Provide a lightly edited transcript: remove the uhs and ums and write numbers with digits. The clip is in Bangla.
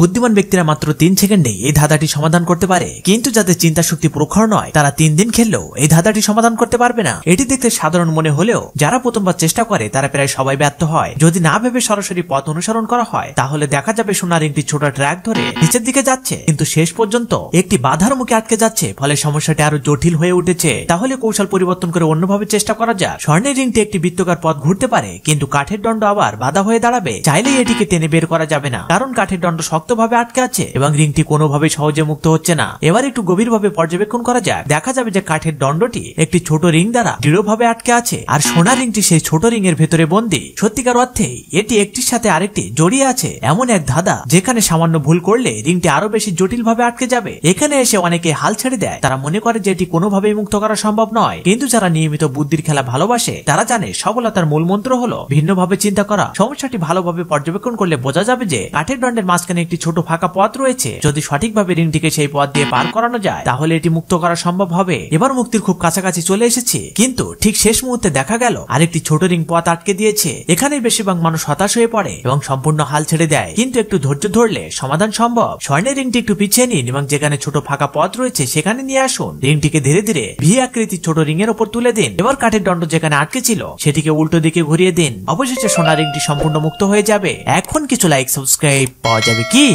বুদ্ধিমান ব্যক্তিরা মাত্র 3 সেকেন্ডে এই ধাঁধাটি সমাধান করতে পারে, কিন্তু যাদের চিন্তা শক্তি প্রখর নয় তারা 3 দিন খেললেও এই ধাঁধাটি সমাধান করতে পারবে না। এটি দেখতে সাধারণ মনে হলেও যারা প্রথমবার চেষ্টা করে তারা প্রায় সবাই ব্যর্থ হয়। যদি না ভেবে সরাসরি পথ অনুসরণ করা হয় তাহলে দেখা যাবে সোনা রিংটি ছোট ট্র্যাক ধরে নিচের দিকে যাচ্ছে, কিন্তু শেষ পর্যন্ত একটি বাধার মুখে আটকে যাচ্ছে, ফলে সমস্যাটি আরো জটিল হয়ে উঠেছে। তাহলে কৌশল পরিবর্তন করে অন্যভাবে চেষ্টা করা যাক। স্বর্ণের রিংটি একটি বৃত্তাকার পথ ঘুরতে পারে, কিন্তু কাঠের দণ্ড আবার বাধা হয়ে দাঁড়াবে। চাইলেই এটিকে টেনে বের করা যাবে না, কারণ কাঠের দণ্ড শক্তভাবে আটকে আছে এবং রিংটি কোনোভাবে সহজে মুক্ত হচ্ছে না। এবার একটু গভীরভাবে পর্যবেক্ষণ করা যাক। দেখা যাবে যে কাঠের দণ্ডটি একটি ছোট রিং দ্বারা দৃঢ়ভাবে আটকে আছে, আর সোনার রিংটি সেই ছোট রিং এর ভেতরে বন্দী। সত্যিকার অর্থেই এটি একটির সাথে আরেকটি জড়িয়ে আছে, এমন এক ধাঁধা যেখানে সামান্য ভুল করলে রিংটি আরো বেশি জটিল ভাবে আটকে যাবে। এখানে এসে অনেকে হাল ছেড়ে দেয়, তারা মনে করে যে এটি কোনোভাবেই মুক্ত করা সম্ভব নয়। কিন্তু যারা নিয়মিত বুদ্ধির খেলা ভালোবাসে তারা জানে সফলতার মূল মন্ত্র হলো ভিন্নভাবে চিন্তা করা। সমস্যাটি ভালোভাবে পর্যবেক্ষণ করলে বোঝা যাবে যে কাঠের দণ্ডের মাঝখানে একটি ছোট ফাঁকা পথ রয়েছে। যদি সঠিকভাবে রিংটিকে সেই পথ দিয়ে পার করানো যায় তাহলে এটি মুক্ত করা সম্ভব হবে। এবার মুক্তির খুব কাছাকাছি চলে এসেছে, কিন্তু ঠিক শেষ মুহূর্তে দেখা গেল আরেকটি ছোট রিং পথ আটকে দিয়েছে। এখানেই বেশিরভাগ মানুষ হতাশ হয়ে পড়ে এবং সম্পূর্ণ হাল ছেড়ে দেয়। কিন্তু একটু ধৈর্য ধরলে সমাধান সম্ভব। স্বর্ণের রিংটি একটু পিছিয়ে নিন এবং যেখানে ছোট ফাঁকা পথ রয়েছে সেখানে নিয়ে আসুন। রিংটিকে ধীরে ধীরে ভি আকৃতির ছোট রিং এর উপর তুলে দিন। এবার কাঠের দণ্ড যেখানে আটকে ছিল সেটিকে উল্টো দিকে ঘুরিয়ে দিন। অবশেষে সোনার রিংটি সম্পূর্ণ মুক্ত হয়ে যাবে। এখন কিছু লাইক সাবস্ক্রাইব পাওয়া যাবে কি?